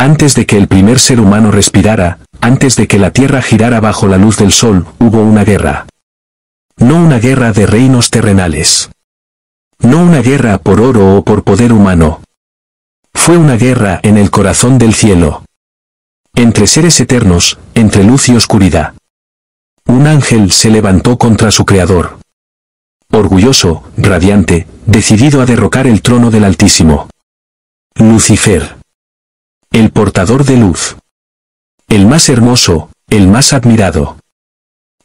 Antes de que el primer ser humano respirara, antes de que la tierra girara bajo la luz del sol, hubo una guerra. No una guerra de reinos terrenales. No una guerra por oro o por poder humano. Fue una guerra en el corazón del cielo. Entre seres eternos, entre luz y oscuridad. Un ángel se levantó contra su creador. Orgulloso, radiante, decidido a derrocar el trono del Altísimo. Lucifer. El portador de luz. El más hermoso, el más admirado.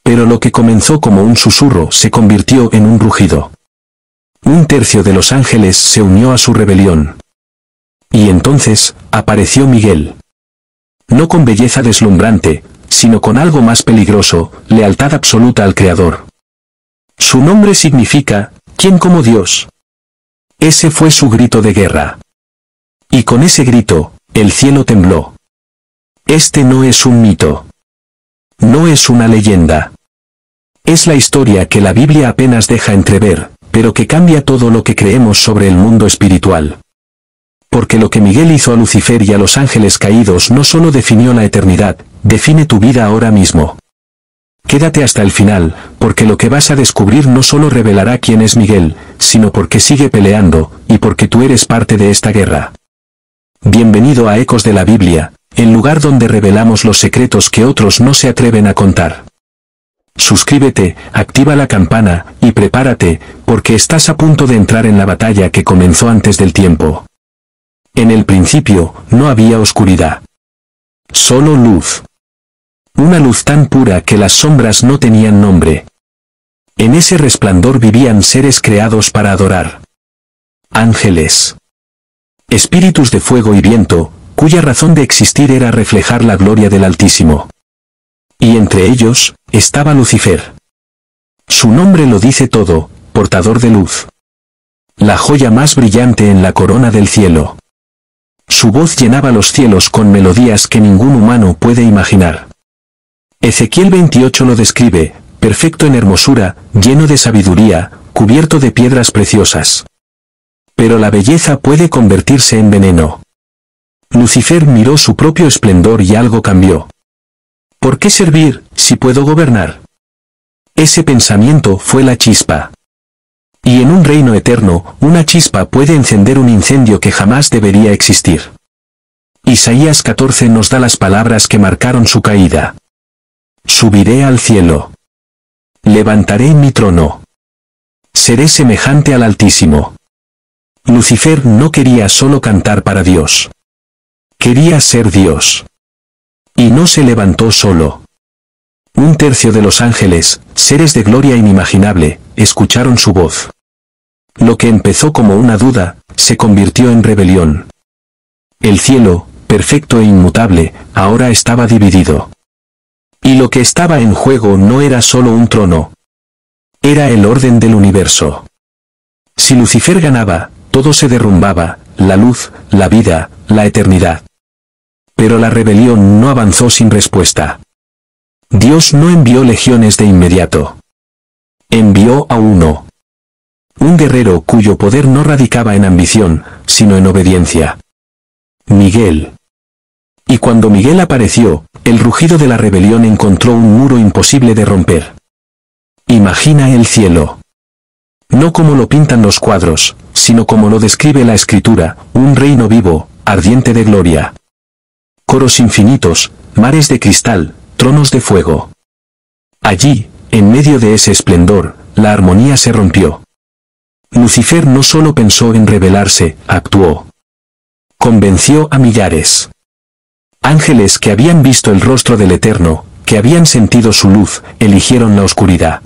Pero lo que comenzó como un susurro se convirtió en un rugido. Un tercio de los ángeles se unió a su rebelión. Y entonces, apareció Miguel. No con belleza deslumbrante, sino con algo más peligroso, lealtad absoluta al Creador. Su nombre significa, ¿quién como Dios? Ese fue su grito de guerra. Y con ese grito, el cielo tembló. Este no es un mito. No es una leyenda. Es la historia que la Biblia apenas deja entrever, pero que cambia todo lo que creemos sobre el mundo espiritual. Porque lo que Miguel hizo a Lucifer y a los ángeles caídos no solo definió la eternidad, define tu vida ahora mismo. Quédate hasta el final, porque lo que vas a descubrir no solo revelará quién es Miguel, sino porque sigue peleando, y porque tú eres parte de esta guerra. Bienvenido a Ecos de la Biblia, el lugar donde revelamos los secretos que otros no se atreven a contar. Suscríbete, activa la campana, y prepárate, porque estás a punto de entrar en la batalla que comenzó antes del tiempo. En el principio, no había oscuridad. Solo luz. Una luz tan pura que las sombras no tenían nombre. En ese resplandor vivían seres creados para adorar. Ángeles. Espíritus de fuego y viento, cuya razón de existir era reflejar la gloria del Altísimo. Y entre ellos, estaba Lucifer. Su nombre lo dice todo, portador de luz. La joya más brillante en la corona del cielo. Su voz llenaba los cielos con melodías que ningún humano puede imaginar. Ezequiel 28 lo describe, perfecto en hermosura, lleno de sabiduría, cubierto de piedras preciosas. Pero la belleza puede convertirse en veneno. Lucifer miró su propio esplendor y algo cambió. ¿Por qué servir, si puedo gobernar? Ese pensamiento fue la chispa. Y en un reino eterno, una chispa puede encender un incendio que jamás debería existir. Isaías 14 nos da las palabras que marcaron su caída. Subiré al cielo. Levantaré mi trono. Seré semejante al Altísimo. Lucifer no quería solo cantar para Dios. Quería ser Dios. Y no se levantó solo. Un tercio de los ángeles, seres de gloria inimaginable, escucharon su voz. Lo que empezó como una duda, se convirtió en rebelión. El cielo, perfecto e inmutable, ahora estaba dividido. Y lo que estaba en juego no era solo un trono. Era el orden del universo. Si Lucifer ganaba, todo se derrumbaba, la luz, la vida, la eternidad. Pero la rebelión no avanzó sin respuesta. Dios no envió legiones de inmediato. Envió a uno. Un guerrero cuyo poder no radicaba en ambición, sino en obediencia. Miguel. Y cuando Miguel apareció, el rugido de la rebelión encontró un muro imposible de romper. Imagina el cielo. No como lo pintan los cuadros, sino como lo describe la Escritura, un reino vivo, ardiente de gloria. Coros infinitos, mares de cristal, tronos de fuego. Allí, en medio de ese esplendor, la armonía se rompió. Lucifer no solo pensó en rebelarse, actuó. Convenció a millares. Ángeles que habían visto el rostro del Eterno, que habían sentido su luz, eligieron la oscuridad.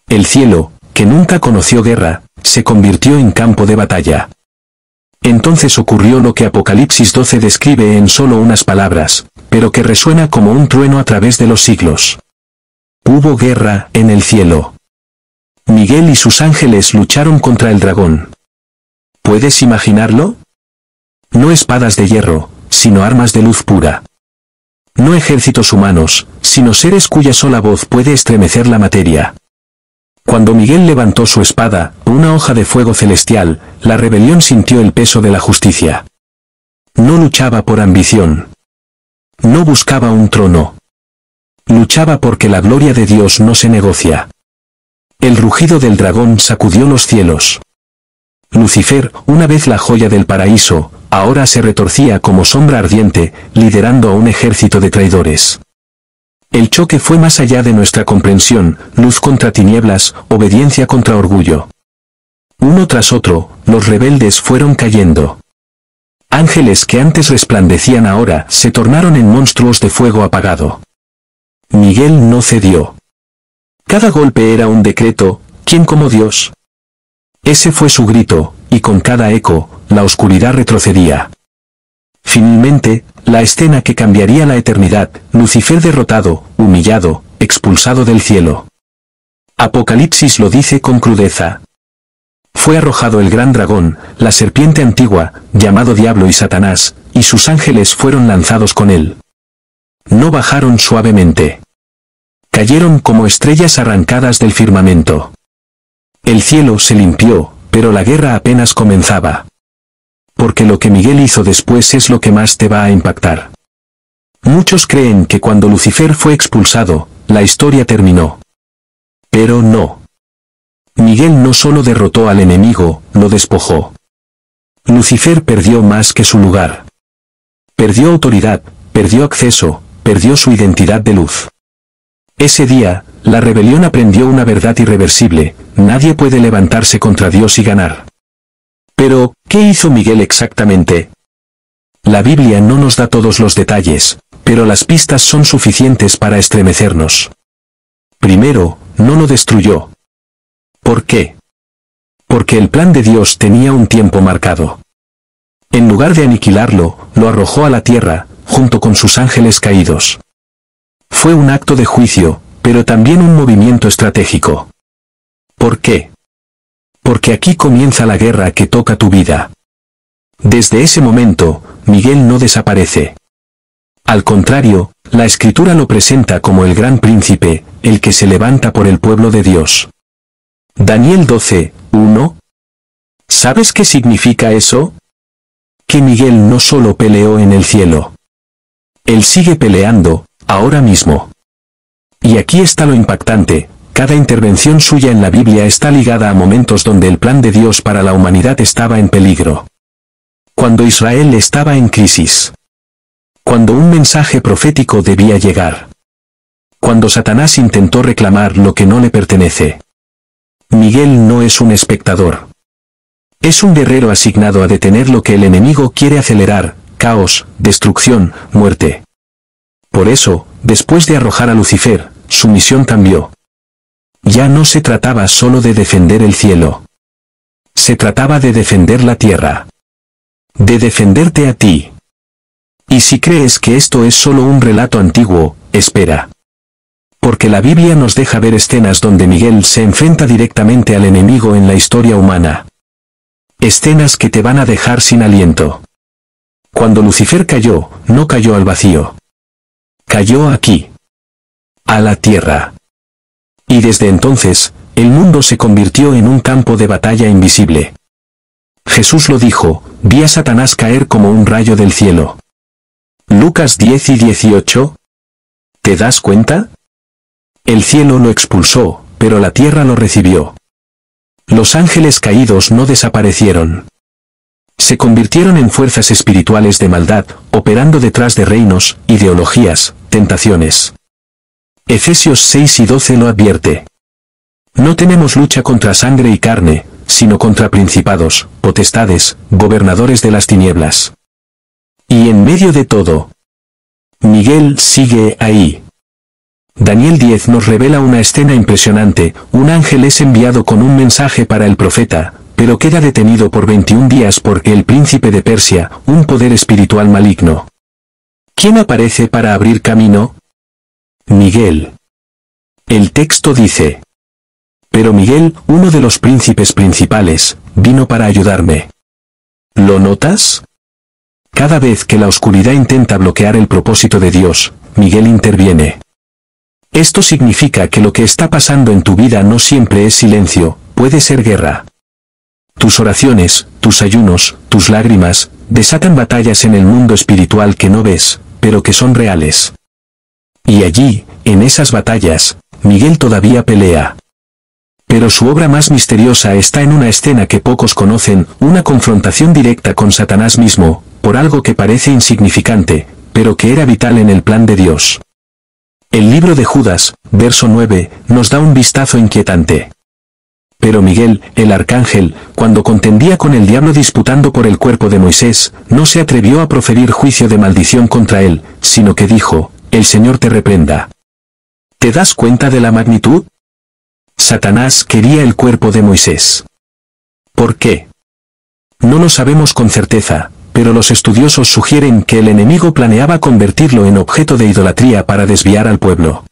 El cielo, que nunca conoció guerra, se convirtió en campo de batalla. Entonces ocurrió lo que Apocalipsis 12 describe en solo unas palabras, pero que resuena como un trueno a través de los siglos. Hubo guerra en el cielo. Miguel y sus ángeles lucharon contra el dragón. ¿Puedes imaginarlo? No espadas de hierro, sino armas de luz pura. No ejércitos humanos, sino seres cuya sola voz puede estremecer la materia. Cuando Miguel levantó su espada, una hoja de fuego celestial, la rebelión sintió el peso de la justicia. No luchaba por ambición. No buscaba un trono. Luchaba porque la gloria de Dios no se negocia. El rugido del dragón sacudió los cielos. Lucifer, una vez la joya del paraíso, ahora se retorcía como sombra ardiente, liderando a un ejército de traidores. El choque fue más allá de nuestra comprensión, luz contra tinieblas, obediencia contra orgullo. Uno tras otro, los rebeldes fueron cayendo. Ángeles que antes resplandecían ahora se tornaron en monstruos de fuego apagado. Miguel no cedió. Cada golpe era un decreto, ¿quién como Dios? Ese fue su grito, y con cada eco, la oscuridad retrocedía. Finalmente, la escena que cambiaría la eternidad, Lucifer derrotado, humillado, expulsado del cielo. Apocalipsis lo dice con crudeza. Fue arrojado el gran dragón, la serpiente antigua, llamado Diablo y Satanás, y sus ángeles fueron lanzados con él. No bajaron suavemente. Cayeron como estrellas arrancadas del firmamento. El cielo se limpió, pero la guerra apenas comenzaba. Porque lo que Miguel hizo después es lo que más te va a impactar. Muchos creen que cuando Lucifer fue expulsado, la historia terminó. Pero no. Miguel no solo derrotó al enemigo, lo despojó. Lucifer perdió más que su lugar. Perdió autoridad, perdió acceso, perdió su identidad de luz. Ese día, la rebelión aprendió una verdad irreversible: nadie puede levantarse contra Dios y ganar. Pero, ¿qué hizo Miguel exactamente? La Biblia no nos da todos los detalles, pero las pistas son suficientes para estremecernos. Primero, no lo destruyó. ¿Por qué? Porque el plan de Dios tenía un tiempo marcado. En lugar de aniquilarlo, lo arrojó a la tierra, junto con sus ángeles caídos. Fue un acto de juicio, pero también un movimiento estratégico. ¿Por qué? Porque aquí comienza la guerra que toca tu vida. Desde ese momento, Miguel no desaparece. Al contrario, la Escritura lo presenta como el gran príncipe, el que se levanta por el pueblo de Dios. Daniel 12, 1. ¿Sabes qué significa eso? Que Miguel no solo peleó en el cielo. Él sigue peleando, ahora mismo. Y aquí está lo impactante: cada intervención suya en la Biblia está ligada a momentos donde el plan de Dios para la humanidad estaba en peligro. Cuando Israel estaba en crisis. Cuando un mensaje profético debía llegar. Cuando Satanás intentó reclamar lo que no le pertenece. Miguel no es un espectador. Es un guerrero asignado a detener lo que el enemigo quiere acelerar: caos, destrucción, muerte. Por eso, después de arrojar a Lucifer, su misión cambió. Ya no se trataba solo de defender el cielo. Se trataba de defender la tierra. De defenderte a ti. Y si crees que esto es solo un relato antiguo, espera. Porque la Biblia nos deja ver escenas donde Miguel se enfrenta directamente al enemigo en la historia humana. Escenas que te van a dejar sin aliento. Cuando Lucifer cayó, no cayó al vacío. Cayó aquí. A la tierra. Y desde entonces, el mundo se convirtió en un campo de batalla invisible. Jesús lo dijo: vi a Satanás caer como un rayo del cielo. Lucas 10 y 18. ¿Te das cuenta? El cielo lo expulsó, pero la tierra lo recibió. Los ángeles caídos no desaparecieron. Se convirtieron en fuerzas espirituales de maldad, operando detrás de reinos, ideologías, tentaciones. Efesios 6 y 12 lo advierte. No tenemos lucha contra sangre y carne, sino contra principados, potestades, gobernadores de las tinieblas. Y en medio de todo, Miguel sigue ahí. Daniel 10 nos revela una escena impresionante: un ángel es enviado con un mensaje para el profeta, pero queda detenido por 21 días porque el príncipe de Persia, un poder espiritual maligno. ¿Quién aparece para abrir camino? Miguel. El texto dice: pero Miguel, uno de los príncipes principales, vino para ayudarme. ¿Lo notas? Cada vez que la oscuridad intenta bloquear el propósito de Dios, Miguel interviene. Esto significa que lo que está pasando en tu vida no siempre es silencio, puede ser guerra. tus oraciones, tus ayunos, tus lágrimas, desatan batallas en el mundo espiritual que no ves, pero que son reales. Y allí, en esas batallas, Miguel todavía pelea. Pero su obra más misteriosa está en una escena que pocos conocen, una confrontación directa con Satanás mismo, por algo que parece insignificante, pero que era vital en el plan de Dios. El libro de Judas, verso 9, nos da un vistazo inquietante. Pero Miguel, el arcángel, cuando contendía con el diablo disputando por el cuerpo de Moisés, no se atrevió a proferir juicio de maldición contra él, sino que dijo, el Señor te reprenda. ¿Te das cuenta de la magnitud? Satanás quería el cuerpo de Moisés. ¿Por qué? No lo sabemos con certeza, pero los estudiosos sugieren que el enemigo planeaba convertirlo en objeto de idolatría para desviar al pueblo.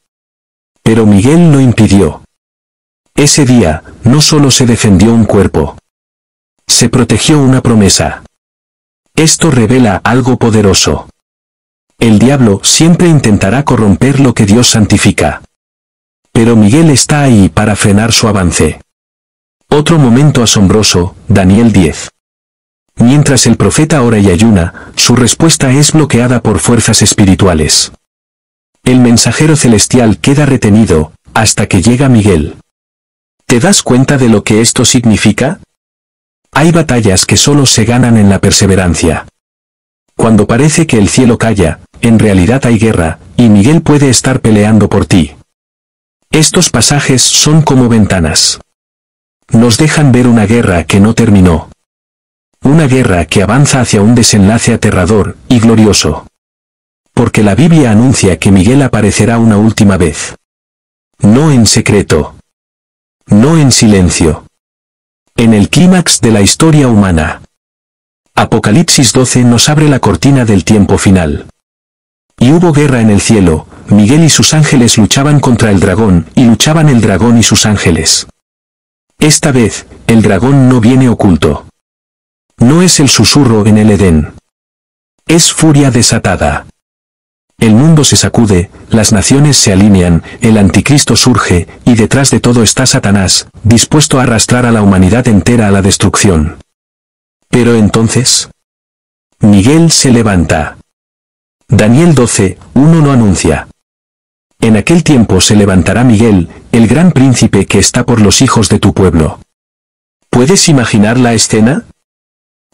Pero Miguel lo impidió. Ese día, no solo se defendió un cuerpo. Se protegió una promesa. Esto revela algo poderoso. El diablo siempre intentará corromper lo que Dios santifica. Pero Miguel está ahí para frenar su avance. Otro momento asombroso, Daniel 10. Mientras el profeta ora y ayuna, su respuesta es bloqueada por fuerzas espirituales. El mensajero celestial queda retenido, hasta que llega Miguel. ¿Te das cuenta de lo que esto significa? Hay batallas que solo se ganan en la perseverancia. Cuando parece que el cielo calla, en realidad hay guerra, y Miguel puede estar peleando por ti. Estos pasajes son como ventanas. Nos dejan ver una guerra que no terminó. Una guerra que avanza hacia un desenlace aterrador y glorioso. Porque la Biblia anuncia que Miguel aparecerá una última vez. No en secreto. No en silencio. En el clímax de la historia humana. Apocalipsis 12 nos abre la cortina del tiempo final. Y hubo guerra en el cielo, Miguel y sus ángeles luchaban contra el dragón, y luchaban el dragón y sus ángeles. Esta vez, el dragón no viene oculto. No es el susurro en el Edén. Es furia desatada. El mundo se sacude, las naciones se alinean, el anticristo surge, y detrás de todo está Satanás, dispuesto a arrastrar a la humanidad entera a la destrucción. Pero entonces, Miguel se levanta. Daniel 12, 1 lo anuncia. En aquel tiempo se levantará Miguel, el gran príncipe que está por los hijos de tu pueblo. ¿Puedes imaginar la escena?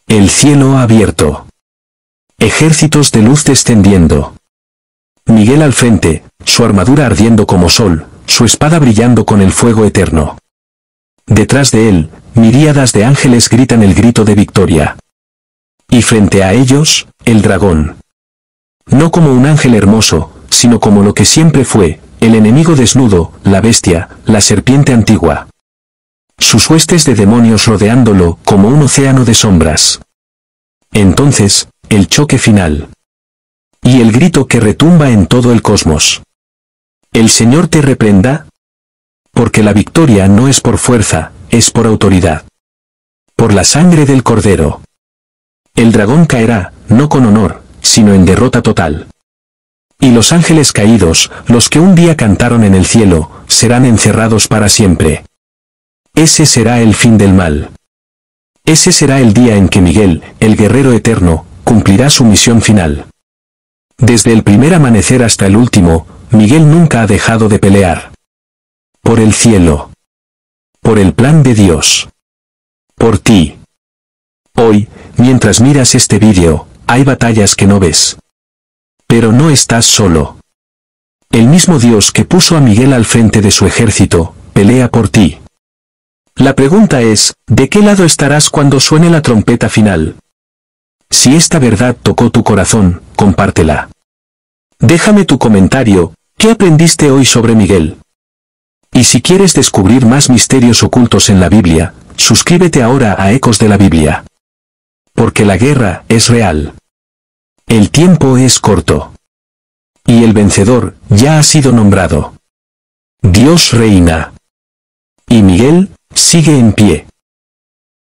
El cielo abierto. Ejércitos de luz descendiendo. Miguel al frente, su armadura ardiendo como sol, su espada brillando con el fuego eterno. Detrás de él, miríadas de ángeles gritan el grito de victoria. Y frente a ellos, el dragón. No como un ángel hermoso, sino como lo que siempre fue, el enemigo desnudo, la bestia, la serpiente antigua. Sus huestes de demonios rodeándolo como un océano de sombras. Entonces, el choque final. Y el grito que retumba en todo el cosmos. El Señor te reprenda. Porque la victoria no es por fuerza, es por autoridad. Por la sangre del Cordero. El dragón caerá, no con honor, sino en derrota total. Y los ángeles caídos, los que un día cantaron en el cielo, serán encerrados para siempre. Ese será el fin del mal. Ese será el día en que Miguel, el guerrero eterno, cumplirá su misión final. Desde el primer amanecer hasta el último, Miguel nunca ha dejado de pelear. Por el cielo. Por el plan de Dios. Por ti. Hoy, mientras miras este vídeo, hay batallas que no ves. Pero no estás solo. El mismo Dios que puso a Miguel al frente de su ejército, pelea por ti. La pregunta es, ¿de qué lado estarás cuando suene la trompeta final? Si esta verdad tocó tu corazón, compártela. Déjame tu comentario, ¿qué aprendiste hoy sobre Miguel? Y si quieres descubrir más misterios ocultos en la Biblia, suscríbete ahora a Ecos de la Biblia. Porque la guerra es real. El tiempo es corto. Y el vencedor ya ha sido nombrado. Dios reina. Y Miguel sigue en pie.